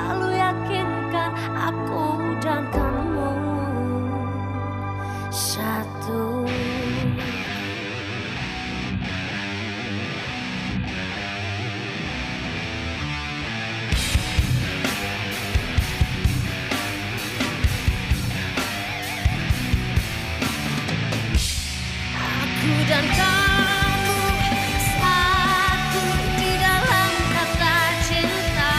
selalu yakinkan aku dan kamu satu. Aku dan kamu satu di dalam kata cinta.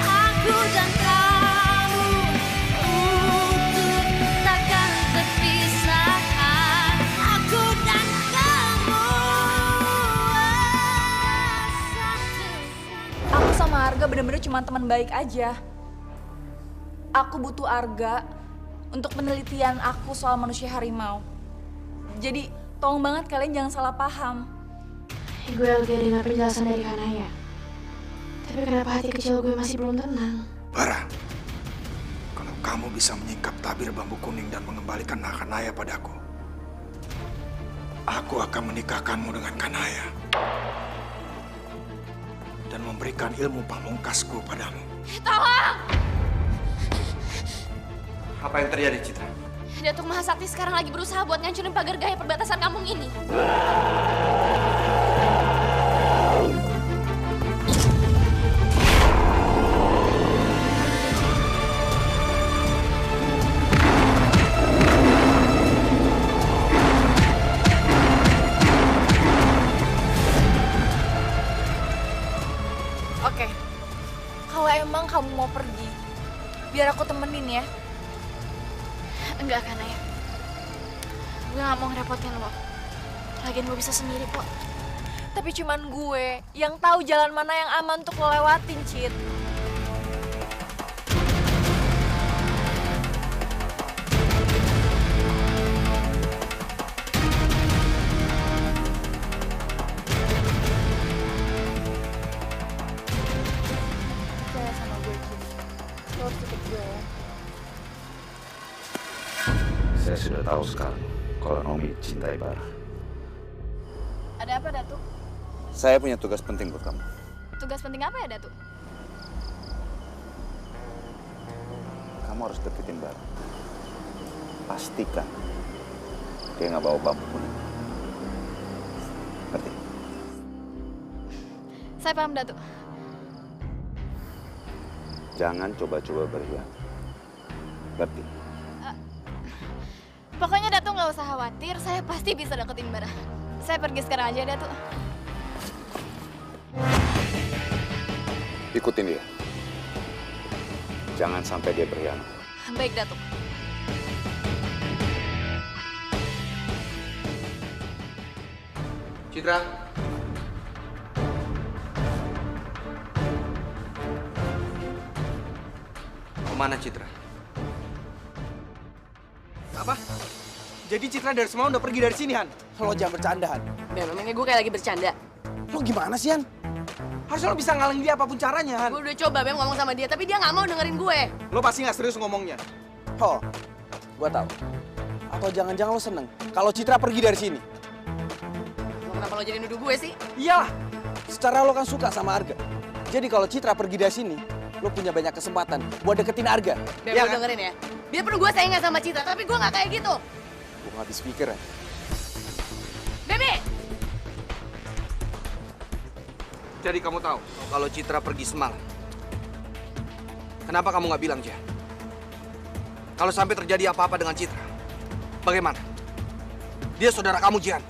Aku dan kamu utuh takkan terpisahkan. Aku dan kamu satu. Aku sama Arga bener-bener cuma teman baik aja. Aku butuh Arga untuk penelitian aku soal manusia harimau. Jadi, tolong banget kalian jangan salah paham. Gue lagi dengar penjelasan dari Kanaya. Tapi kenapa hati kecil gue masih belum tenang? Bara, kalau kamu bisa menyingkap tabir bambu kuning dan mengembalikan Kanaya padaku, aku akan menikahkanmu dengan Kanaya dan memberikan ilmu pamungkasku padamu. Tolong! Apa yang terjadi, Citra? Datuk Mahasakti sekarang lagi berusaha buat ngancurin pagar gaya perbatasan kampung ini. Oke, kalau emang kamu mau pergi, biar aku temenin ya. Enggak, Kanaya. Gue gak mau ngerepotin lo. Lagian gue bisa sendiri kok. Tapi cuman gue yang tahu jalan mana yang aman untuk lo lewatin, Cid. Percaya sama gue, Cid. Lo harus ikut gue ya. Saya sudah tahu sekarang kalau Naomi cintai Bara. Ada apa, Datuk? Saya punya tugas penting buat kamu. Tugas penting apa ya, Datuk? Kamu harus deketin Bara. Pastikan dia nggak bawa bambu kuning. Ngerti? Saya paham, Datuk. Jangan coba-coba berkhianat. Ngerti? Pokoknya Datuk nggak usah khawatir, saya pasti bisa deketin Bara. Saya pergi sekarang aja, Datuk. Ikutin dia. Jangan sampai dia berkhianat. Baik, Datuk. Citra. Kemana Citra? Apa? Jadi Citra dari semalam udah pergi dari sini, Han? Lo jangan bercanda, Han. Memangnya gue kayak lagi bercanda. Lo gimana sih, Han? Harusnya lo bisa ngalangin dia apapun caranya, Han. Gue udah coba Bem ngomong sama dia, tapi dia nggak mau dengerin gue. Lo pasti nggak serius ngomongnya. Oh, gue tahu. Atau jangan-jangan lo seneng kalau Citra pergi dari sini? Kenapa lo jadi nuduh gue sih? Iyalah, secara lo kan suka sama Arga. Jadi kalau Citra pergi dari sini, lo punya banyak kesempatan buat deketin Arga. Bem, Ya lo kan? dengerin ya. Biarpun gue sayang sama Citra, tapi gue nggak kayak gitu. Gue nggak habis pikir ya. Bebe! Jadi kamu tahu kalau Citra pergi semalam. Kenapa kamu nggak bilang, Jihan? Kalau sampai terjadi apa-apa dengan Citra, bagaimana? Dia saudara kamu, Jihan.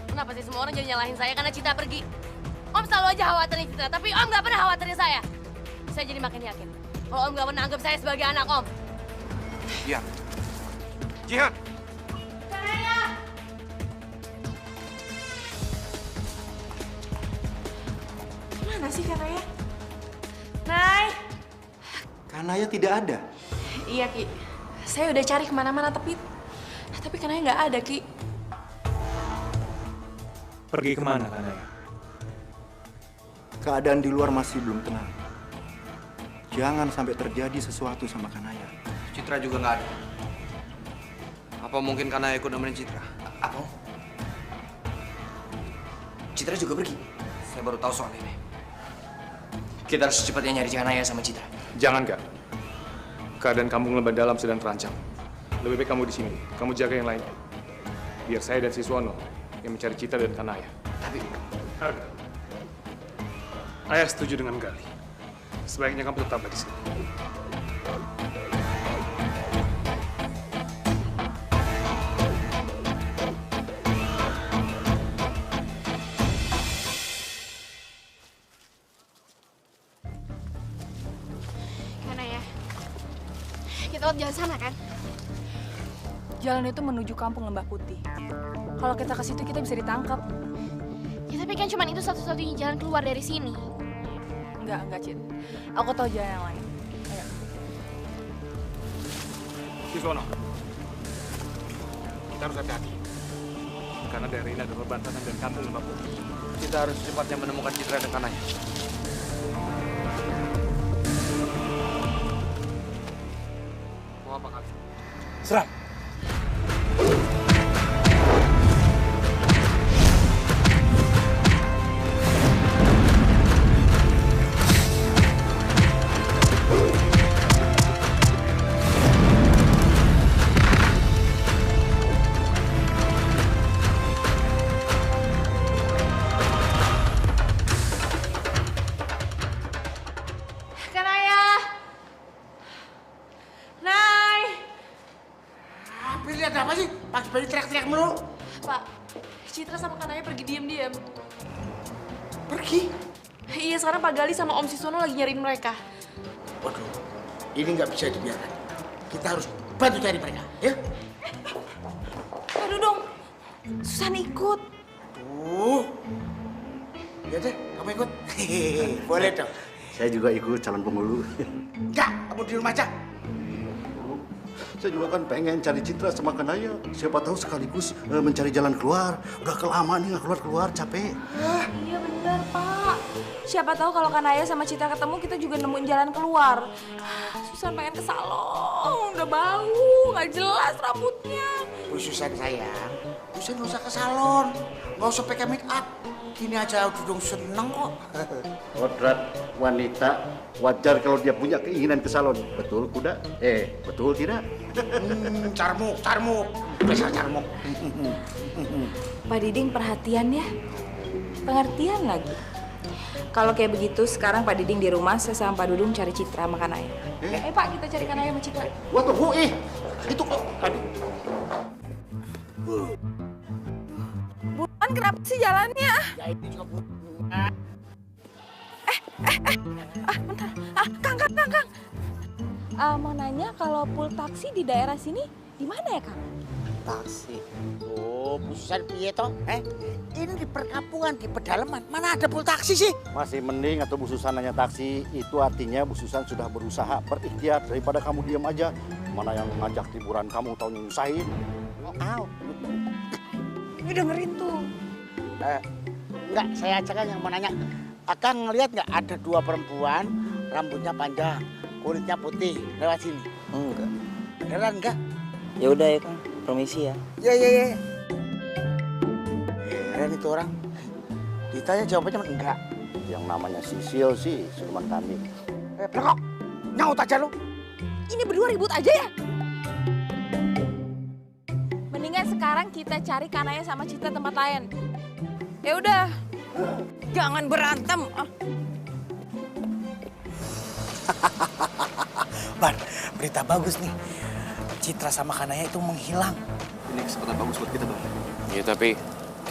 Kenapa sih semua orang jadi nyalahin saya karena Citra pergi? Om selalu aja khawatirin Citra, tapi Om nggak pernah khawatirin saya. Saya jadi makin yakin kalau Om nggak pernah anggap saya sebagai anak Om. Jihan. Jihan. Mana sih Kanaya? Nay! Kanaya tidak ada. Iya, Ki. Saya udah cari kemana-mana, tapi Kanaya nggak ada, Ki. Pergi kemana, Kanaya? Keadaan di luar masih belum tenang. Jangan sampai terjadi sesuatu sama Kanaya. Citra juga nggak ada. Apa mungkin Kanaya ikut nemenin Citra? Apa? Citra juga pergi? Saya baru tahu soal ini. Kita harus secepatnya nyari Kanaya sama Citra. Jangan, Kak. Keadaan kampung Lembah Dalam sedang terancam. Lebih baik kamu di sini. Kamu jaga yang lainnya. Biar saya dan Siswono yang mencari Citra dan Kanaya. Tapi... Arga, Ayah setuju dengan Gali. Sebaiknya kamu tetaplah di sini. Kanaya, kita lewat jalan sana kan? Jalan itu menuju kampung Lembah Putih. Kalau kita ke situ kita bisa ditangkap. Ya tapi kan cuma itu satu-satunya jalan keluar dari sini. Enggak, Cid. Aku tahu jalan yang lain. Ayo. Siswono, kita harus hati-hati. Karena daerah ini adalah bantaran dan kampung Lembah Putih. Kita harus secepatnya menemukan Citra dan Kanaya. Mau apa kalian? Serang! Kanaya! Nay! Pilih ada apa sih? Pagi-pagi teriak-teriak mulu. Pak, Citra sama Kanaya pergi diam-diam. Pergi? Iya, sekarang Pak Gali sama Om Siswono lagi nyariin mereka. Waduh, ini nggak bisa dibiarkan. Kita harus bantu cari mereka, ya? Aduh dong, Susan ikut. Tuh. Ya deh, kamu ikut. Boleh dong. Saya juga ikut calon penghulu. Enggak, kamu di rumah aja. Saya juga kan pengen cari Citra sama Kanaya. Siapa tahu sekaligus mencari jalan keluar. Udah kelamaan nih nggak keluar-keluar, capek. Iya benar, Pak. Siapa tahu kalau Kanaya sama Citra ketemu, kita juga nemuin jalan keluar. Susan pengen ke salon, udah bau, nggak jelas rambutnya. Bu Susan sayang, Susan nggak usah ke salon, nggak usah pakai make up. Gini aja udah seneng kok. Kodrat wanita wajar kalau dia punya keinginan ke salon. Betul kuda? Betul tidak? Carmuk. Besar carmuk. Pak Diding perhatian ya, pengertian lagi. Kalau kayak begitu, sekarang Pak Diding di rumah, saya sama Pak Dudung cari Citra sama Kanaya. Pak, kita cari Kanaya sama Citra. Wah tunggu, itu kok tadi. Buruan, kenapa sih jalannya? Ya ini juga bu. Bentar. Kang. Mau nanya kalau pool taksi di daerah sini di mana ya, Kang? Taksi. Oh, Bu Susan piye toh? Ini di perkampungan, di pedalaman. Mana ada pool taksi sih? Masih mending atau Bu Susan nanya taksi, itu artinya Bu Susan sudah berusaha berikhtiar daripada kamu diam aja. Mana yang ngajak liburan kamu tahu nyusahin. Ini dengerin tuh. Enggak, saya aja kan yang mau nanya. Akang ngelihat nggak ada dua perempuan, rambutnya panjang, kulitnya putih, lewat sini? Enggak. Beneran enggak? Ya udah ya, Kang. Permisi ya. Ya. Heran itu orang. Ditanya jawabannya enggak. Yang namanya Sisil sih, siluman kambing. Pelekok, nyaut aja lu. Ini berdua ribut aja ya? Mendingan sekarang kita cari Kanaya sama Citra tempat lain. Ya udah, jangan berantem. Bar, berita bagus nih. Citra sama Kanaya itu menghilang. Ini kesempatan bagus buat kita, Bang. Ya tapi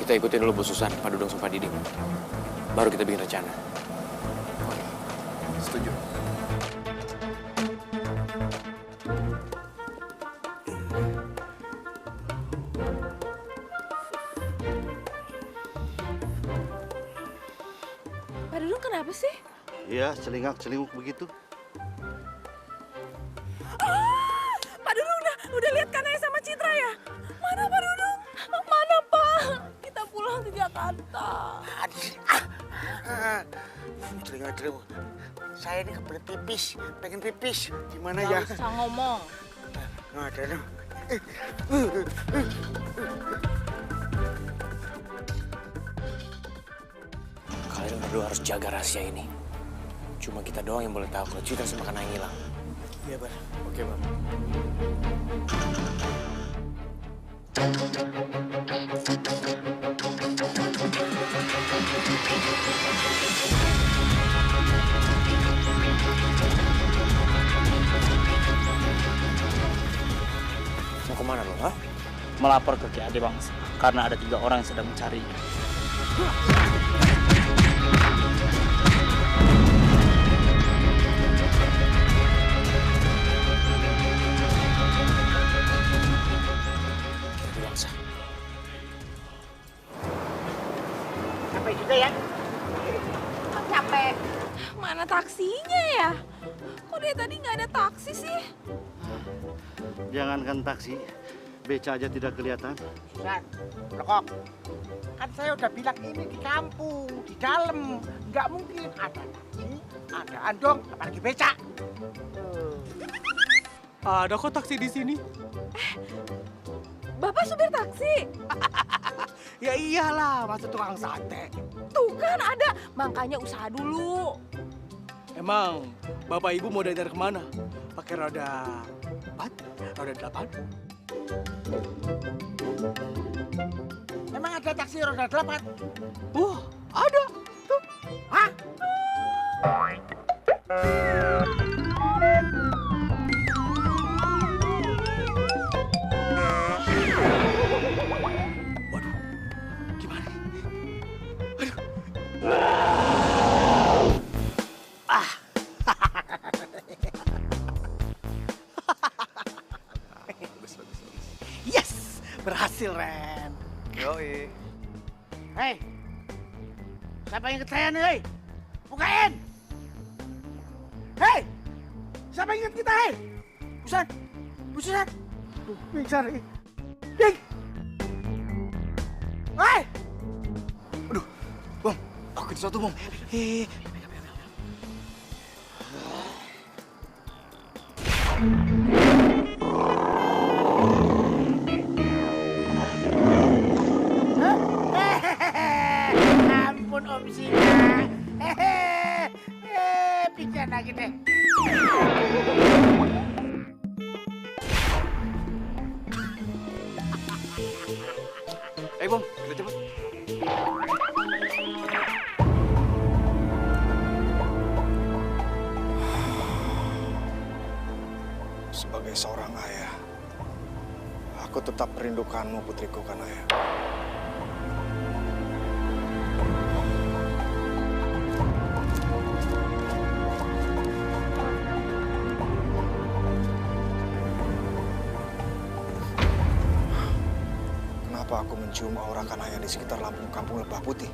kita ikutin dulu Bu Susan, Pak Dudung sama Pak Diding. Baru kita bikin rencana. Setuju. Pak Dudung kenapa sih? Iya, celingak-celinguk begitu. Pak Dudung udah lihat Kanaya sama Citra ya? Mana Pak Dudung? Mana Pak? Kita pulang ke Jakarta. Telinga-telinga. Saya ini kebelet pipis, pengen pipis. Gimana Nggak ya? usah ngomong. Nggak ada dong. Kalian berdua harus jaga rahasia ini. Cuma kita doang yang boleh tahu kalau Citra sama Kanaya hilang. Iya, Bar. Oke, Bang. Mau kemana lo, ha? Melapor ke Ki Ade Bangsa karena ada 3 orang yang sedang mencari. Capek juga ya? Capek. Mana taksinya ya? Kok dari tadi nggak ada taksi sih? Jangankan taksi, beca aja tidak kelihatan. Susan, Lekok, kan saya udah bilang ini di kampung, di dalam. Nggak mungkin ada taksi, ada andong, apalagi beca. Ada kok taksi di sini. Bapak supir taksi? Ya iyalah, masa tukang sate. Tuh kan ada, makanya usaha dulu. Emang Bapak Ibu mau dari kemana? Pakai roda 4? Roda 8? Emang ada taksi roda 8? Ada. Tuh. Hah? Waduh, gimana? Yes, berhasil, Ren. Yoi. Hei, siapa yang inget saya nih, hei? Bukain! Hei, siapa yang inget kita, hei? Busan, Busan. Pingsan, hei. Ding! Hei! Aduh, Bang, aku sesuatu, Bang. Hehehe. Ampun Om Singa. Pingsan lagi deh. Ayo, Bang, kita cepet. Sebagai seorang ayah, aku tetap merindukanmu, putriku Kanaya. Kenapa aku mencium aura Kanaya di sekitar kampung Lebah Putih?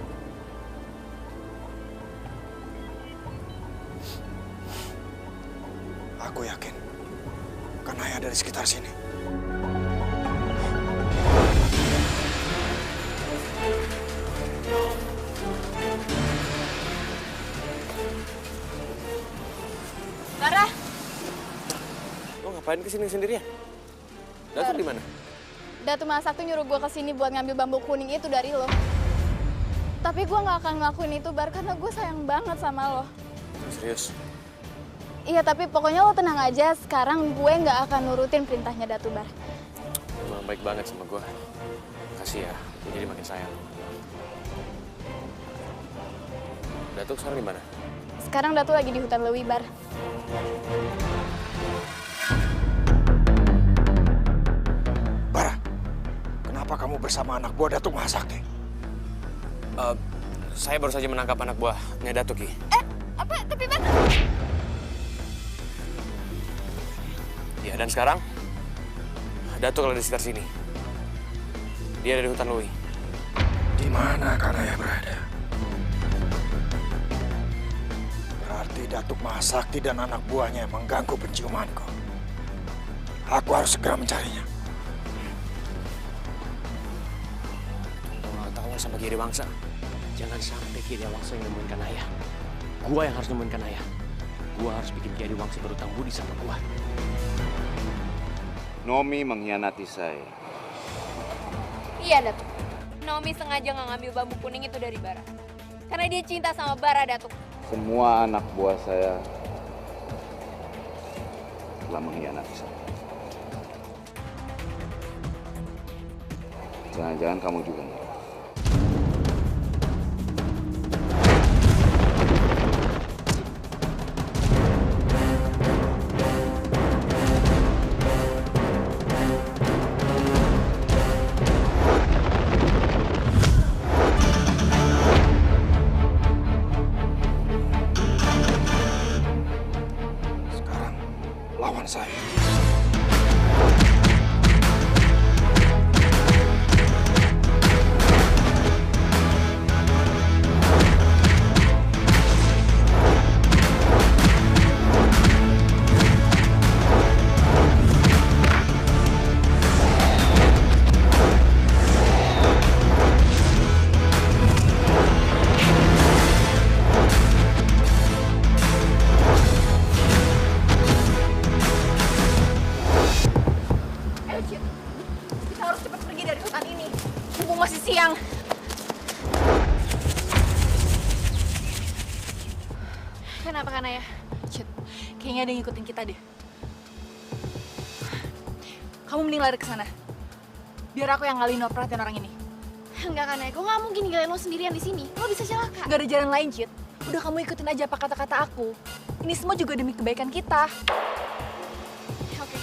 Aku yakin Kanaya ada di sekitar sini. Bara, Lo ngapain kesini sendirian? Datuk di mana? Datu Masak tuh nyuruh gue kesini buat ngambil bambu kuning itu dari lo. Tapi gue nggak akan ngelakuin itu, Bar, karena gue sayang banget sama lo. Serius? Iya, tapi pokoknya lo tenang aja. Sekarang gue nggak akan nurutin perintahnya Datu, Bar. Emang baik banget sama gue. Kasih ya, gue jadi makin sayang. Datuk sekarang di mana? Sekarang Datu lagi di hutan Lewi, Bar. Bara, kenapa kamu bersama anak buah Datuk Mahasakti? Saya baru saja menangkap anak buahnya Datuk, Ki. Apa? Tapi Bar... Ya, dan sekarang Datuk ada di sekitar sini. Dia ada di hutan Lui. Di mana Kanaya berada? Berarti Datuk Mahasakti dan anak buahnya mengganggu penciumanku. Aku harus segera mencarinya. Tolong sama Ki Ade Wangsa. Jangan sampai Ki Ade Wangsa yang nemuin Kanaya. Gua yang harus nemuin Kanaya. Gua harus bikin Ki Ade Wangsa berutang budi sama gua. Nomi mengkhianati saya. Iya, Datuk. Naomi sengaja nggak ngambil bambu kuning itu dari Bara. Karena dia cinta sama Bara, Datuk. Semua anak buah saya telah mengkhianati saya. Jangan-jangan kamu juga nih. Sekarang lawan saya. Ayo, Cid. Kita harus cepat pergi dari hutan ini. Mumpung masih siang. Kenapa kan ayah? Cid, kayaknya ada yang ngikutin kita deh. Kamu mending lari ke sana. Biar aku yang ngalihin perhatian orang ini. Enggak kan ayah, gue nggak mungkin ninggalin lo sendirian di sini. Lo bisa celaka. Gak ada jalan lain, Cid. Udah kamu ikutin aja apa kata-kata aku. Ini semua juga demi kebaikan kita. Oke.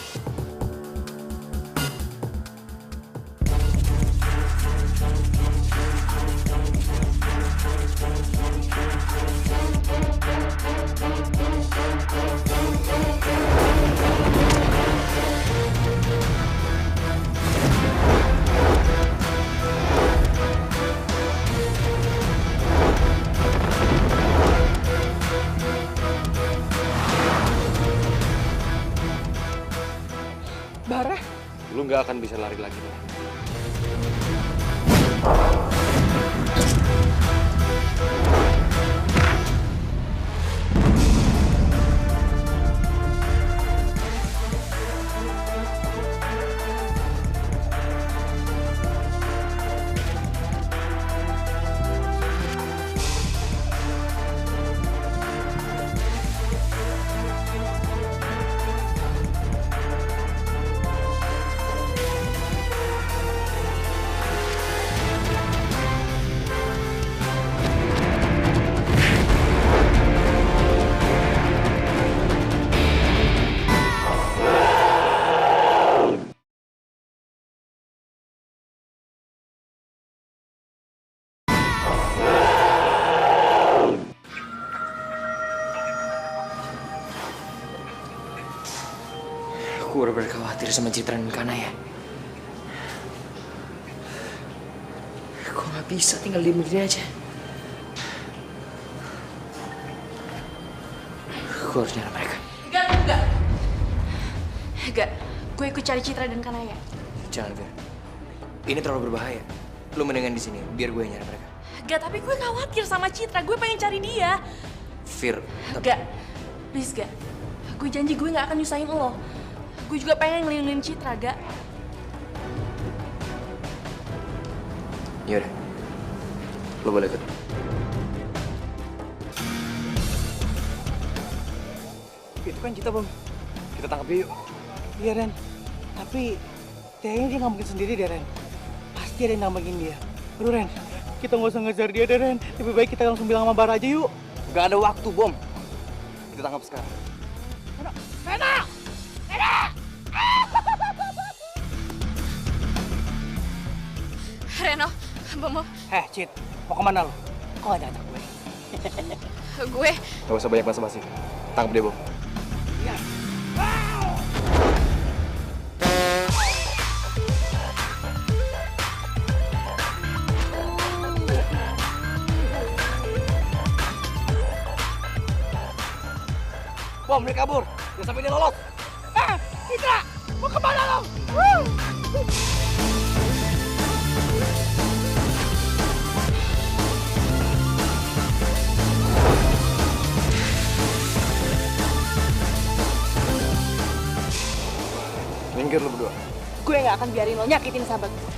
Bara? Lu nggak akan bisa lari lagi. Aku bener-bener khawatir sama Citra dan Kana ya. Aku nggak bisa tinggal diem begini aja. Aku harus nyari mereka. Enggak. Gue ikut cari Citra dan Kanaya. Jangan, Fir. Ini terlalu berbahaya. Lu mendingan di sini, biar gue yang nyari mereka. Enggak, tapi gue khawatir sama Citra. Gue pengen cari dia. Fir, Enggak. Please, gak. Gue janji gue gak akan nyusahin lo. Gue juga pengen ngelindungin Citra, gak? yaudah. Lu boleh ikut. Itu kan Cita, Bang. Kita tangkap dia yuk. Iya, Ren. Tapi kayaknya dia nggak mungkin sendiri deh, Ren. Pasti ada yang nambangin dia. Aduh, Ren. Kita nggak usah ngejar dia deh, Ren. Lebih baik kita langsung bilang sama Bara aja yuk. Gak ada waktu, Bom. Kita tangkap sekarang. Rena! Rena! Reno, Bomo, Cit. Mau kemana lo? Kok gak ajak gue? gue Gak usah banyak basa-basi. Tangkap dia, Bom. Iya. Bom, mereka kabur. Jangan sampai dia lolos. Citra! Mau kemana lo? Minggir lu berdua. Gue gak akan biarin lo nyakitin sahabat gue.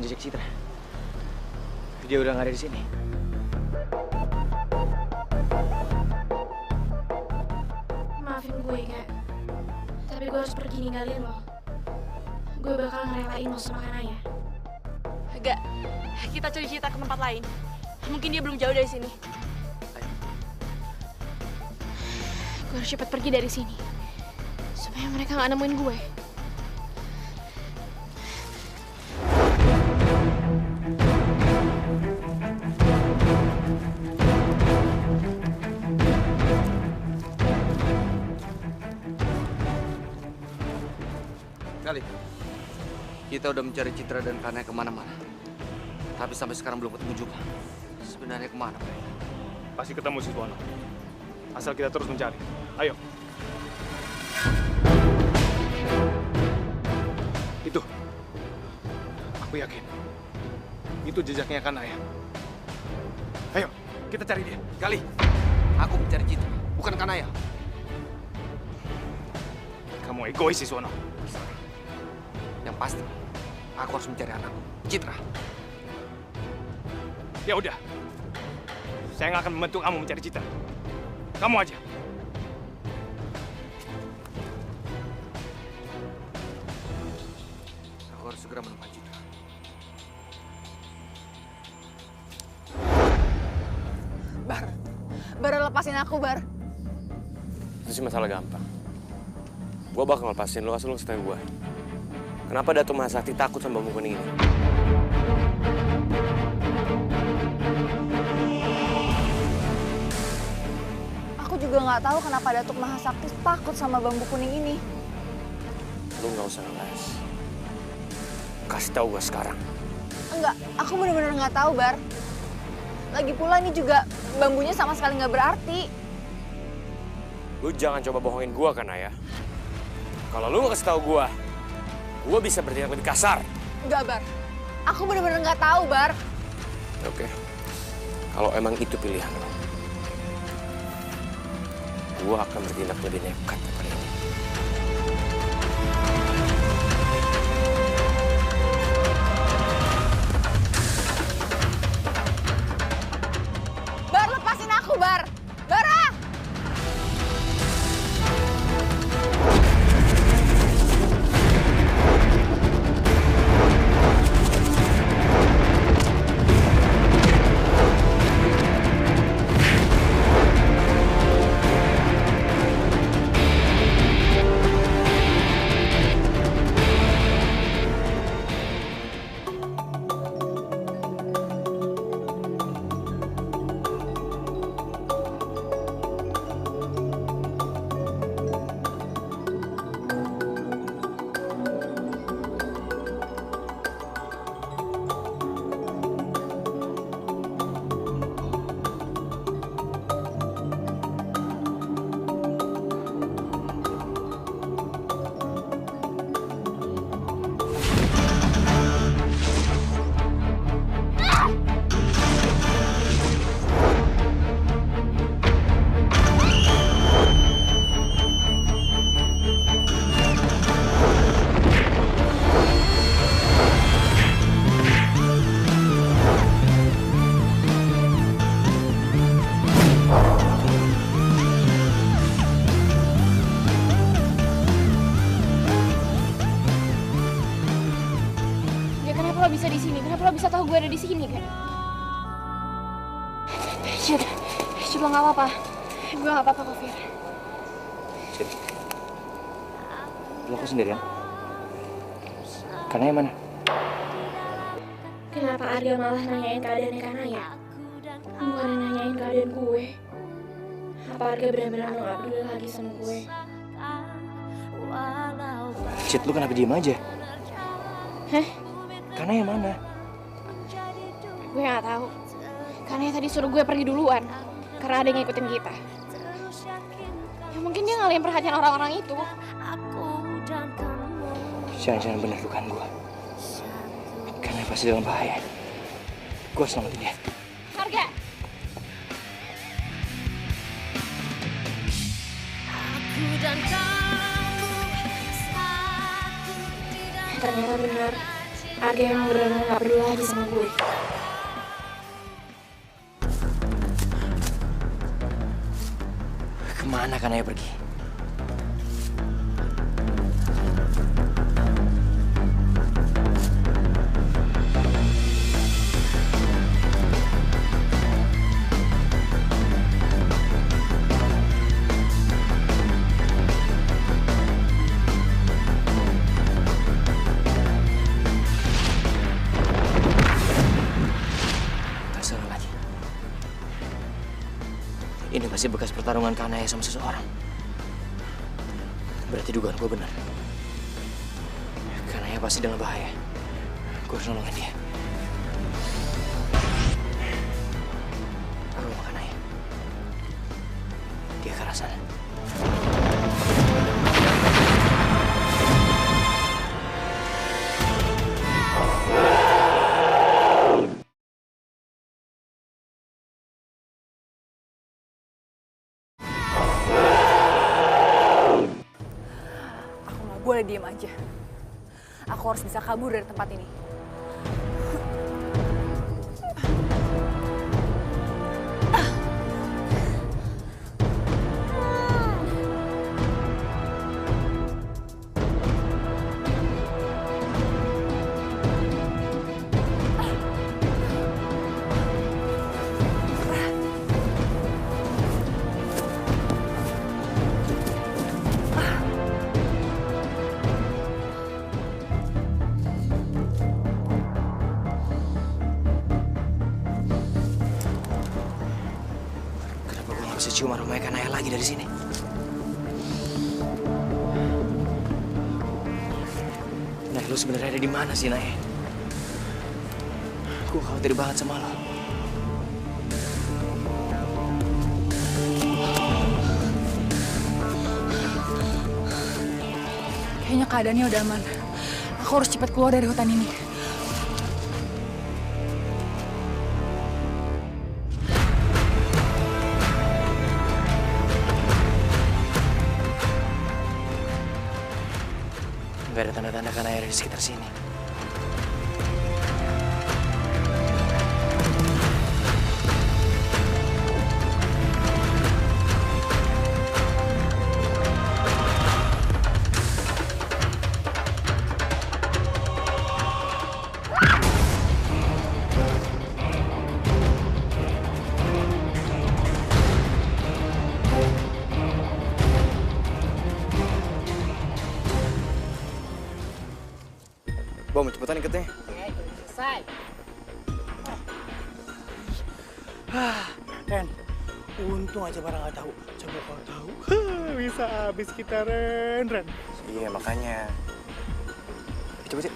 jejak Citra. Dia udah nggak ada di sini. Maafin gue, Kak. Tapi gue harus pergi ninggalin lo. Gue bakal ngerelain lo sama Kanaya. Enggak, kita cari Citra ke tempat lain. Mungkin dia belum jauh dari sini. Gue harus cepat pergi dari sini. Supaya mereka nggak nemuin gue. Kali, kita udah mencari Citra dan Kanaya kemana-mana. Tapi sampai sekarang belum ketemu juga. Sebenarnya kemana mereka? Pasti ketemu Siswono. Asal kita terus mencari. Ayo. Itu. Aku yakin. Itu jejaknya Kanaya. Ayo, kita cari dia. Kali, aku mencari Citra, bukan Kanaya. Kamu egois, Siswono. Yang pasti, aku harus mencari anakku, Citra. Ya udah. Saya nggak akan membantu kamu mencari Citra. Kamu aja. Aku harus segera menemukan Citra. Bar lepasin aku, Bar. Itu sih masalah gampang. Gue bakal lepasin lo asal lo setel gue. Kenapa Datuk Mahasakti takut sama bambu kuning ini? Aku juga nggak tahu kenapa Datuk Mahasakti takut sama bambu kuning ini. Lo nggak usah ngeles. Kasih tahu gue sekarang. Enggak, aku benar-benar nggak tahu, Bar. Lagi pula ini juga bambunya sama sekali nggak berarti. Lu jangan coba bohongin gue kan, Ayah. Kalau lu nggak kasih tahu gue bisa bertindak lebih kasar. Enggak, Bar. Aku benar-benar nggak tahu, Bar. Oke. Kalau emang itu pilihan lo, gue akan bertindak lebih nekat daripada ini. Bar, lepasin aku, Bar. Bara! gue ada di sini kan? Coba nggak apa-apa. Gue nggak apa-apa kok, Fir. Cid, lo kok sendirian? Kanaya mana? Kenapa Arga malah nanyain keadaannya Kanaya? Bukan nanyain keadaan gue. Apa Arga benar-benar nggak peduli lagi sama gue? Cid, lu kenapa diem aja? Hah? Kanaya mana? Gue nggak tahu. Kanaya tadi suruh gue pergi duluan karena ada yang ngikutin kita. Ya mungkin dia ngalihin perhatian orang-orang itu. Jangan-jangan bener dugaan gue. Kanaya pasti dalam bahaya. Gue harus selamatin dia. Arga! Ternyata benar. Arga emang bener-bener gak peduli lagi sama gue. Kemana Kanaya pergi? Ini pasti bekas pertarungan Kanaya sama seseorang. Berarti dugaan gue benar. Kanaya pasti dalam bahaya. Gue harus nolongin dia. Rumah Kanaya. Dia ke arah sana. Boleh diem aja. Aku harus bisa kabur dari tempat ini. Bisa cium aromanya Kanaya lagi dari sini. Nay, lu sebenarnya ada di mana sih, Nay? Gue khawatir banget sama lo. Kayaknya keadaannya udah aman. Aku harus cepat keluar dari hutan ini. Gak ada tanda-tanda Kanaya di sekitar sini. Bom, cepetan iketnya. Selesai. Ren, untung aja barang nggak tahu. Coba kalau tahu, bisa habis kita Ren. Iya, makanya. Coba sih.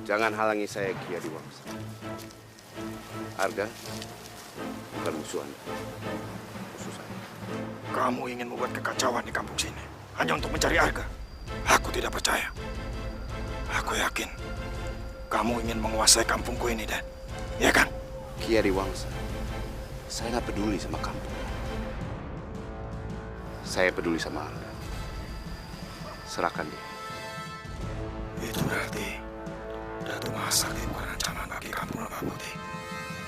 Jangan halangi saya, Ki Adiwangsa. Arga bukan musuh Anda. Musuh saya. Kamu ingin membuat kekacauan di kampung sini hanya untuk mencari Arga? Aku tidak percaya. Aku yakin kamu ingin menguasai kampungku ini, Dan. Ya kan? Ki Adiwangsa, saya nggak peduli sama kampung. Saya peduli sama Arga. Serahkan dia. Itu berarti Datuk Mahasakti bukan ancaman bagi kampung Lembah Putih.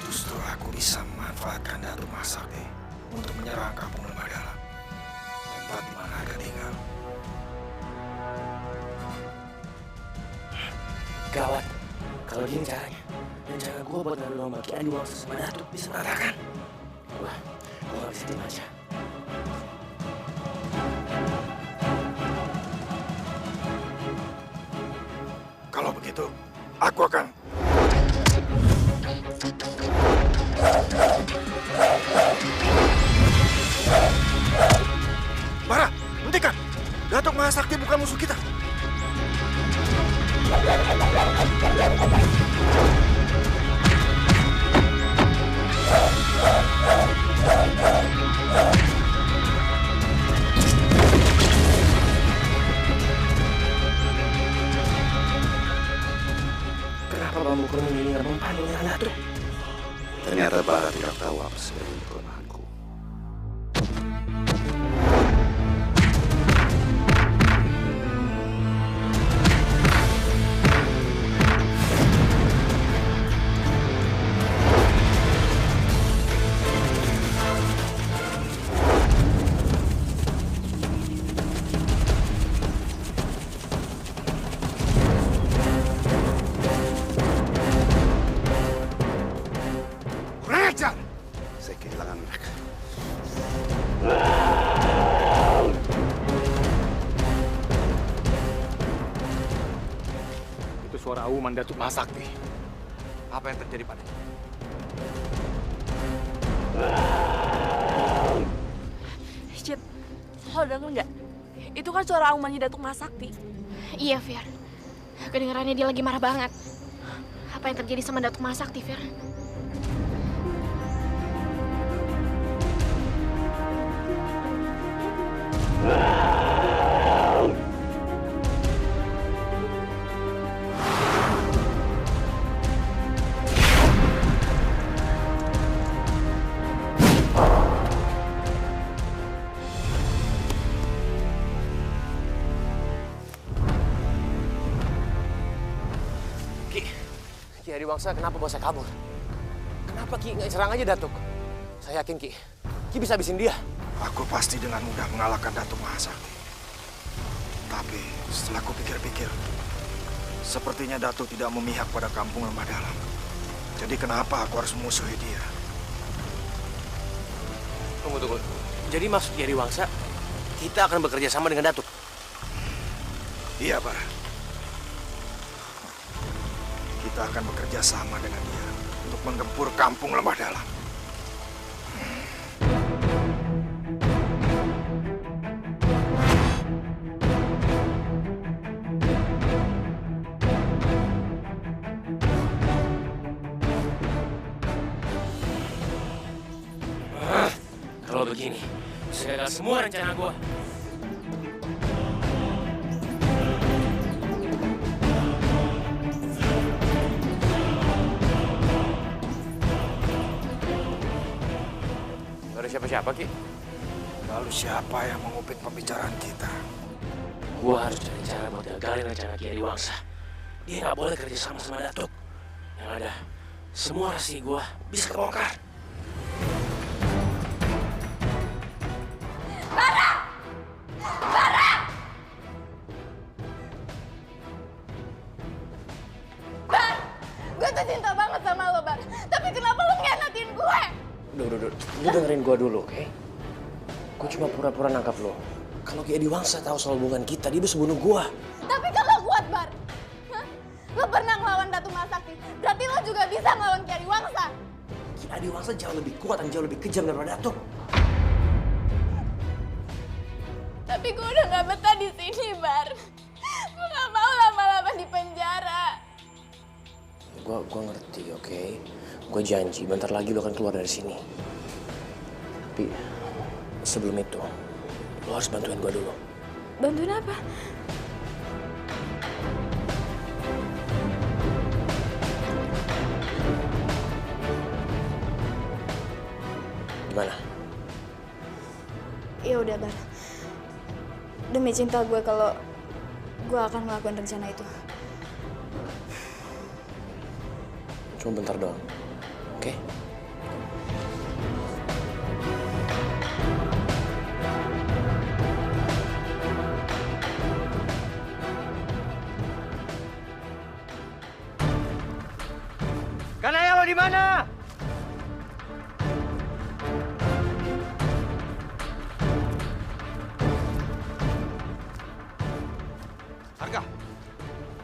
Justru aku bisa memanfaatkan Datuk Mahasakti untuk menyerang kampung Lembah Dalam, tempat di mana Arga tinggal. Gawat, kalau gini caranya, dan cara gue buat ngadu domba Ki Adiwangsa sama Datuk bisa berantakan. Wah, gue gak bisa diem aja. Kalau begitu, aku akan Sakti bukan musuh kita. Kenapa bambu kuning ini nggak mempan menyerang Datuk? Ternyata Bara tidak tahu apa sebenarnya kelemahanku. Saya kehilangan mereka. Itu suara auman Datuk Mahasakti. Apa yang terjadi padanya? Cid, lo denger nggak? Itu kan suara aumannya Datuk Mahasakti. Iya, Fir. Kedengarannya dia lagi marah banget. Apa yang terjadi sama Datuk Mahasakti, Fir? Ki Adiwangsa, kenapa bawa saya kabur? Kenapa Ki nggak serang aja Datuk? Saya yakin Ki bisa habisin dia. Aku pasti dengan mudah mengalahkan Datuk Mahasakti. Tapi setelah aku pikir-pikir, sepertinya Datuk tidak memihak pada kampung Lembah Dalam. Jadi kenapa aku harus memusuhi dia? Tunggu. Jadi maksud Ki Adiwangsa, kita akan bekerja sama dengan Datuk? Iya, Bara. Kita akan bekerja sama dengan dia untuk menggempur kampung Lembah Dalam. Kalau begini, saya gagal semua rencana gua. Gak ada siapa-siapa, Ki. Lalu siapa yang menguping pembicaraan kita? Gua harus cari cara buat gagalin rencana Ki Adiwangsa. Dia nggak boleh kerja sama Datuk. Yang ada, semua rahasia gua bisa kebongkar. Gue tuh cinta banget sama lo, Bar. Tapi kenapa lo ngianatin gue? Duh. Lu dengerin gua dulu, oke? Gua cuma pura-pura nangkap lo. Kalau Ki Adiwangsa tahu soal hubungan kita, dia bisa bunuh gua. Tapi kan lo kuat, Bar. Hah? Lo pernah ngelawan Datuk Mahasakti. Berarti lo juga bisa ngelawan Ki Adiwangsa. Ki Adiwangsa jauh lebih kuat dan jauh lebih kejam daripada Datuk. Tapi gue udah gak betah di sini, Bar. Gue gak mau lama-lama di penjara. Gua ngerti, oke? Gue janji, bentar lagi lo akan keluar dari sini. Tapi sebelum itu, lo harus bantuin gue dulu. Bantuin apa? Gimana? Ya udah, Bar. Demi cinta gue kalau gue akan melakukan rencana itu. Cuma bentar doang, oke? Kanaya, lo di mana? Arga,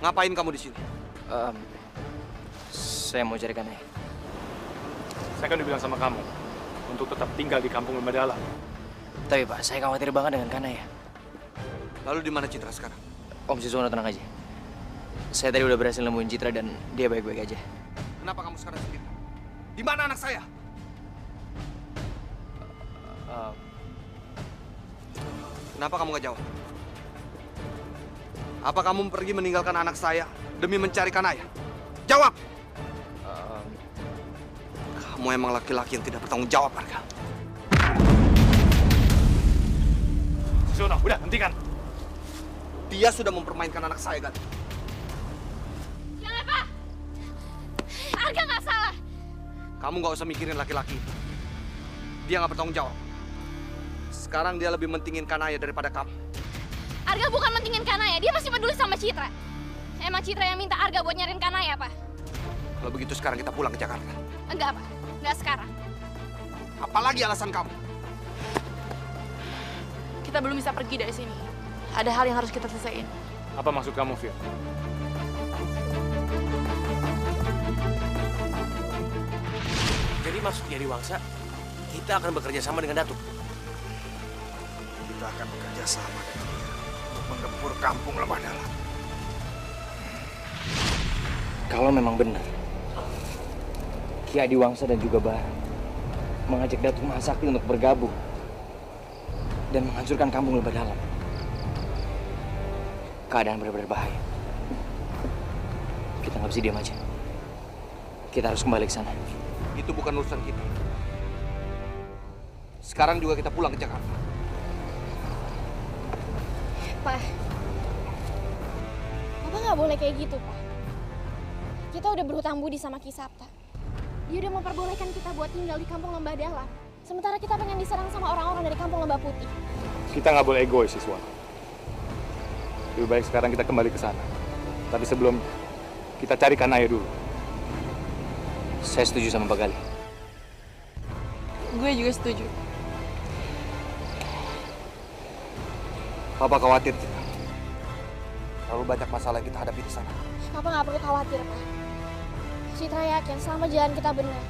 ngapain kamu di sini? Saya mau cari Kanaya. Saya kan udah bilang sama kamu untuk tetap tinggal di kampung Lembah Dalam. Tapi Pak, saya khawatir banget dengan Kanaya. Lalu di mana Citra sekarang? Om Siswono tenang aja. Saya tadi udah berhasil nemuin Citra dan dia baik-baik aja. Kenapa kamu sekarang sendiri? Di mana anak saya? Kenapa kamu gak jawab? Apa kamu pergi meninggalkan anak saya demi mencari Kanaya? Jawab! Kamu emang laki-laki yang tidak bertanggung jawab, Arga. Siswono, udah hentikan. Dia sudah mempermainkan anak saya, Gat. Jangan, Pak! Arga nggak salah. Kamu gak usah mikirin laki-laki itu. Dia gak bertanggung jawab. Sekarang dia lebih mentingin Kanaya daripada kamu. Arga bukan mentingin Kanaya, dia masih peduli sama Citra. Emang Citra yang minta Arga buat nyariin Kanaya, Pak? Kalau begitu sekarang kita pulang ke Jakarta. Enggak, Pak. Enggak sekarang. Apalagi alasan kamu? Kita belum bisa pergi dari sini. Ada hal yang harus kita selesaiin. Apa maksud kamu, Fir? Jadi maksudnya di Wangsa, kita akan bekerja sama dengan Datuk. Kita akan bekerja sama dengan dia untuk menggempur kampung Lembah Dalam. Kalau memang benar, Ki Adiwangsa dan juga Bara mengajak Datuk Mahasakti untuk bergabung dan menghancurkan kampung Lembah Dalam, keadaan benar-benar bahaya. Kita nggak bisa diam aja. Kita harus kembali ke sana. Itu bukan urusan kita. Sekarang juga kita pulang ke Jakarta. Pak, Bapak nggak boleh kayak gitu, Pak. Kita udah berhutang budi sama Ki Sapta. Dia udah memperbolehkan kita buat tinggal di kampung Lembah Dalam. Sementara kita pengen diserang sama orang-orang dari kampung Lembah Putih. Kita nggak boleh egois, Siswono. Lebih baik sekarang kita kembali ke sana. Tapi sebelum kita cari Kanaya dulu. Saya setuju sama Pak Gali. Gue juga setuju. Papa khawatir kita. Terlalu banyak masalah yang kita hadapi di sana. Papa nggak perlu khawatir, Pak. Citra yakin selama jalan kita benar,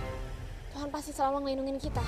Tuhan pasti selalu ngelindungin kita.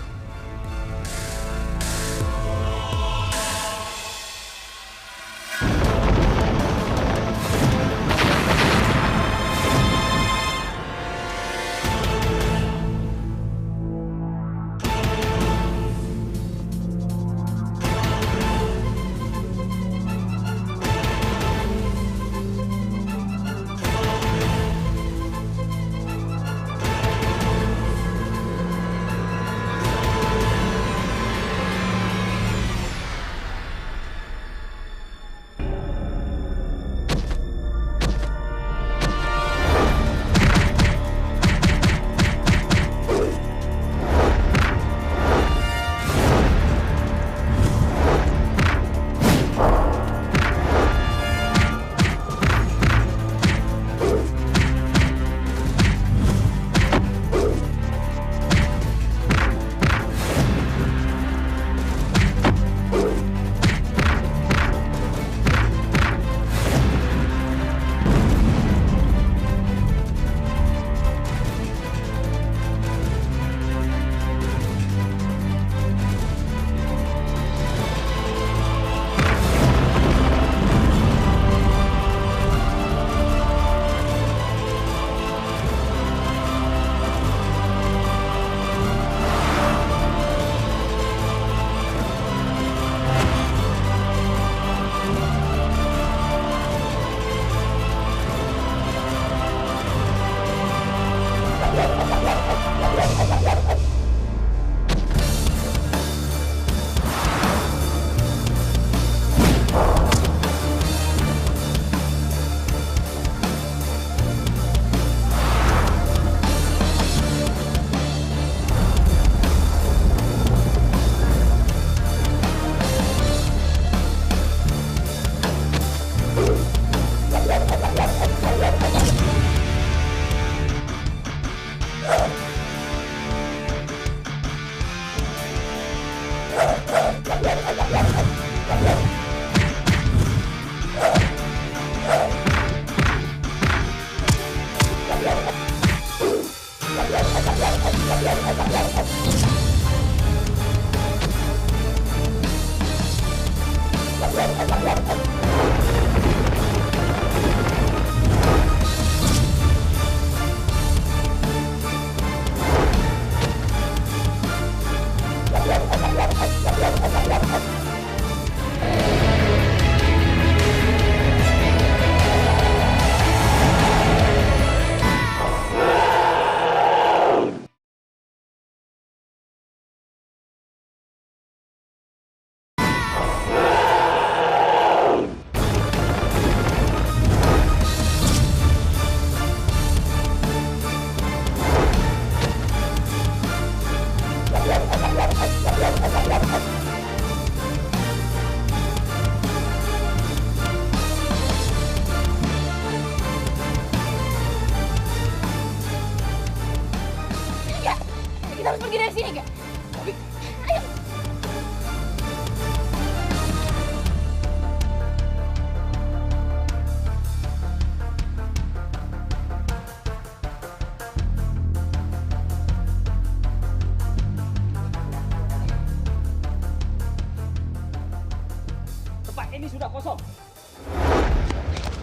ini sudah kosong.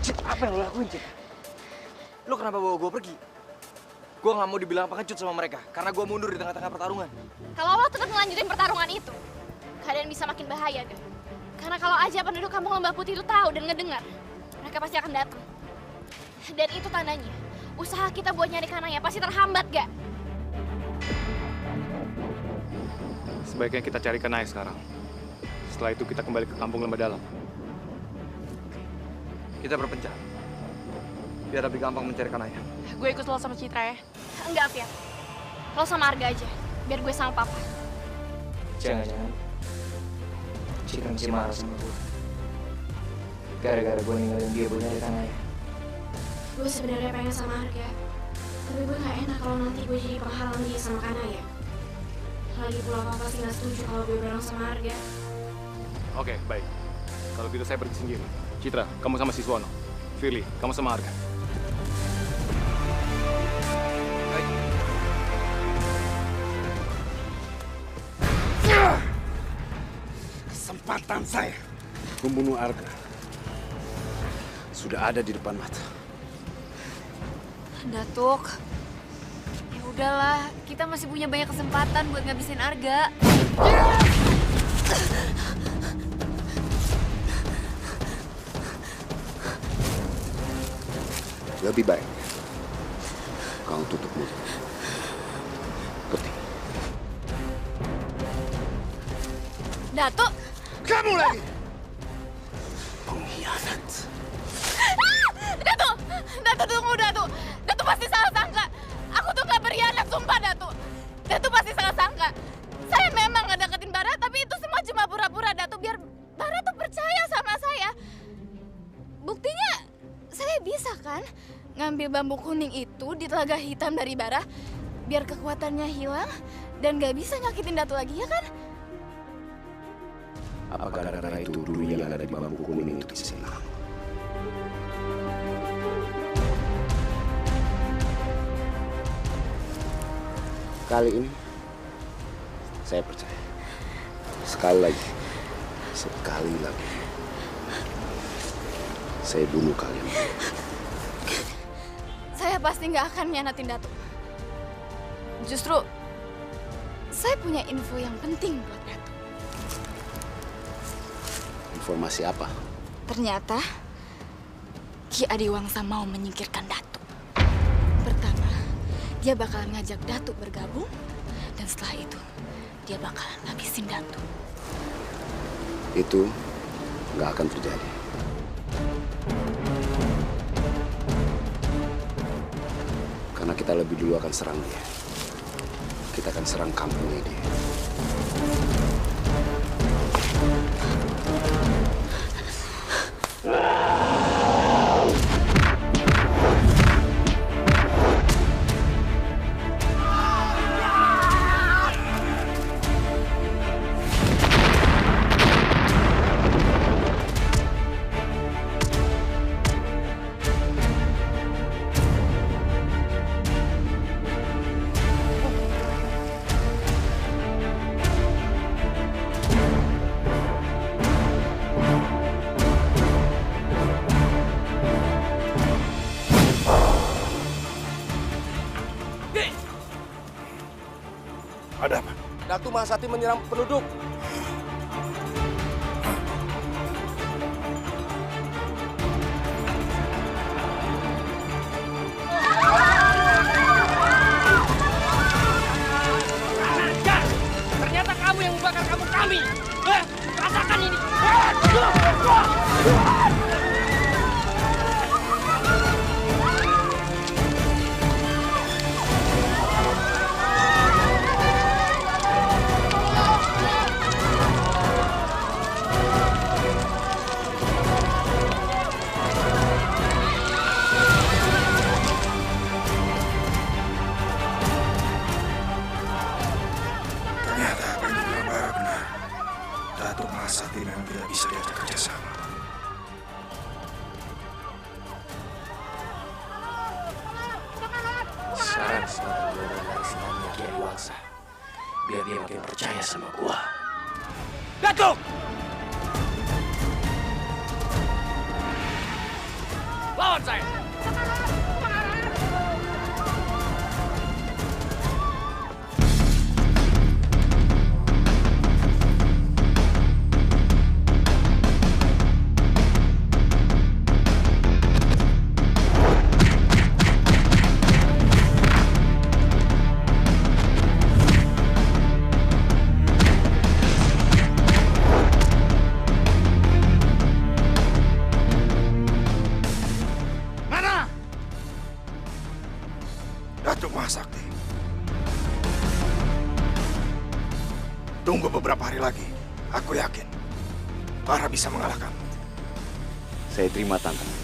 Cid, apa yang lo lakuin, Cid? Lo kenapa bawa gue pergi? Gue nggak mau dibilang pengecut sama mereka, karena gue mundur di tengah-tengah pertarungan. Kalau lo tetap ngelanjutin pertarungan itu, keadaan bisa makin bahaya, Gak. Karena kalau aja penduduk kampung Lembah Putih itu tahu dan ngedengar, mereka pasti akan datang. Dan itu tandanya, usaha kita buat nyari Kanaya pasti terhambat, Gak? Sebaiknya kita cari Kanaya sekarang. Setelah itu kita kembali ke kampung Lembah Dalam. Kita berpencar. Biar lebih gampang mencari Kanaya. Gue ikut lo sama Citra ya. Enggak, Fiat. Lo sama Arga aja, biar gue sama Papa. Jangan-jangan Citra masih marah sama gue. Gara-gara gue ninggalin dia buat nyari Kanaya. Gue sebenarnya pengen sama Arga, tapi gue gak enak kalau nanti gue jadi penghalang dia sama Kanaya. Lagi pula Papa pasti gak setuju kalau gue bareng sama Arga. Oke, baik. Kalau gitu saya pergi sendiri. Citra, kamu sama Siswono. Firly, kamu sama Arga. Kesempatan saya membunuh Arga sudah ada di depan mata. Datuk, ya udahlah, kita masih punya banyak kesempatan buat ngabisin Arga. Lebih baik kau tutup mulut. Ngerti? Datuk! Kamu lagi! Pengkhianat. Datuk! Datuk tunggu, Datuk! Datuk pasti salah sangka. Aku tuh gak berkhianat, sumpah, Datuk. Datuk pasti salah sangka. Saya memang gak deketin Bara, tapi itu semua cuma pura-pura, Datuk. Biar Bara tuh percaya sama saya. Buktinya, saya bisa kan ngambil bambu kuning itu di telaga hitam dari Bara, biar kekuatannya hilang dan gak bisa nyakitin Datuk lagi, ya kan? Apa gara-gara itu dulu yang ada di bambu kuning itu bisa hilang? Kali ini saya percaya. Sekali lagi, saya bunuh kalian. Saya pasti nggak akan nyanatin Datuk. Justru, saya punya info yang penting buat Datuk. Informasi apa? Ternyata, Ki Adiwangsa mau menyingkirkan Datuk. Pertama, dia bakalan ngajak Datuk bergabung, dan setelah itu, dia bakalan ngabisin Datuk. Itu nggak akan terjadi. Karena kita lebih dulu akan serang dia. Kita akan serang kampungnya dia. Ada apa? Datu Mahasati menyerang penduduk. Ternyata kamu yang membakar kampung kami. Rasakan ini. Ternyata apa yang dibilang Bara benar. Datuk Mahasakti memang tidak bisa diajak kerjasama. Saran sama dari istilahnya Ki Adiwangsa. Biar dia makin percaya sama gua. Datuk! lawan saya. Datuk Mahasakti. Tunggu beberapa hari lagi. Aku yakin Bara bisa mengalahkan. Saya terima tantangan.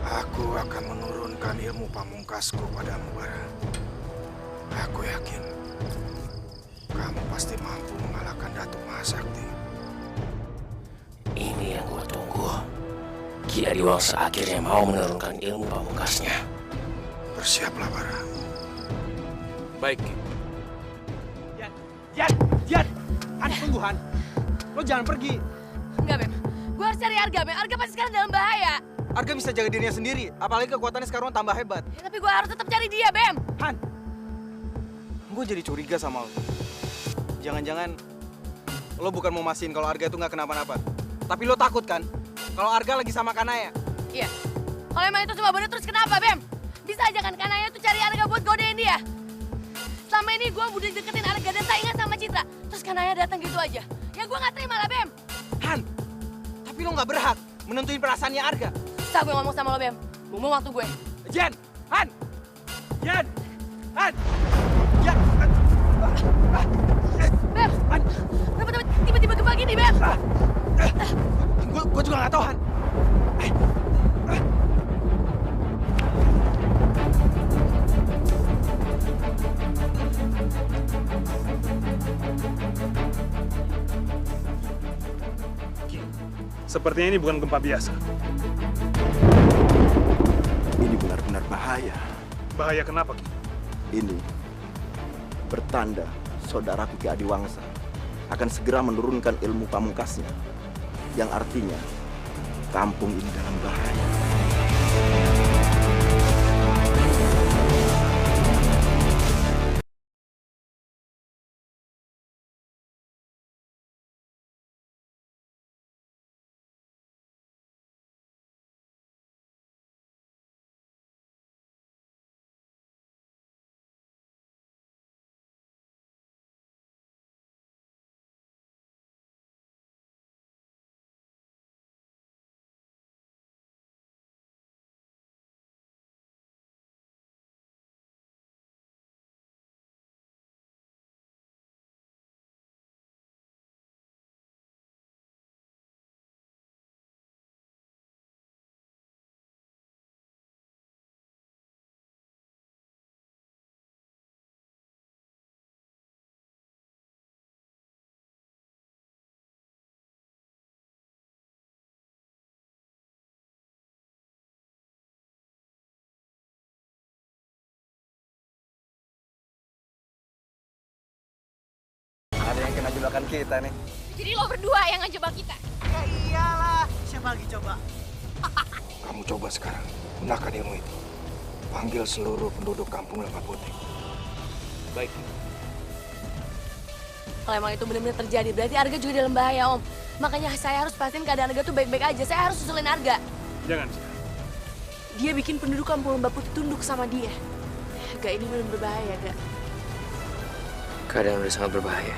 Aku akan menurunkan ilmu pamungkasku padamu, Bara. Aku yakin kamu pasti mampu mengalahkan Datuk Mahasakti. Ini yang gue tunggu. Ki Adiwangsa akhirnya mau menurunkan ilmu pamungkasnya. Bersiaplah, Bara. Baik, Ki. Jan! Han, tunggu Han. Lo jangan pergi. Enggak, Bem. Gue harus cari Arga, Bem. Arga pasti sekarang dalam bahaya. Arga bisa jaga dirinya sendiri, apalagi kekuatannya sekarang tambah hebat. Ya, tapi gue harus tetap cari dia, Bem. Han, gue jadi curiga sama lo. Jangan-jangan lo bukan mau mastiin kalau Arga itu nggak kenapa-napa. Tapi lo takut kan kalau Arga lagi sama Kanaya? Iya. Kalau emang itu cuma bener, terus kenapa, Bem? Bisa aja kan Kanaya tuh cari Arga buat godain dia. Selama ini gue udah deketin Arga dan saingan sama Citra. Terus Kanaya datang gitu aja. Ya gue nggak terima lah, Bem. Han, tapi lo nggak berhak menentuin perasaannya Arga. Susah gue ngomong sama lo, Bem. Buang waktu gue. Jan, Han, Jan, Han. Bem, kenapa tiba-tiba gempa gini, Bem? Gue juga nggak tahu, Han. Sepertinya ini bukan gempa biasa. Ini benar-benar bahaya. Bahaya kenapa, Ki? Ini bertanda saudaraku Ki Adiwangsa akan segera menurunkan ilmu pamungkasnya, yang artinya kampung ini dalam bahaya. Ada yang kena jebakan kita nih. Jadi lo berdua yang ngejebak kita? Ya iyalah, siapa lagi coba? Kamu coba sekarang gunakan ilmu itu. Panggil seluruh penduduk kampung Lembah Putih. Baik. Kalau emang itu benar-benar terjadi, berarti Arga juga dalam bahaya, Om. Makanya saya harus pastiin keadaan Arga tuh baik-baik aja. Saya harus susulin Arga. Jangan, Citra. Dia bikin penduduk kampung Lembah Putih tunduk sama dia. Gak, ini benar berbahaya, Gak. Keadaan udah sangat berbahaya.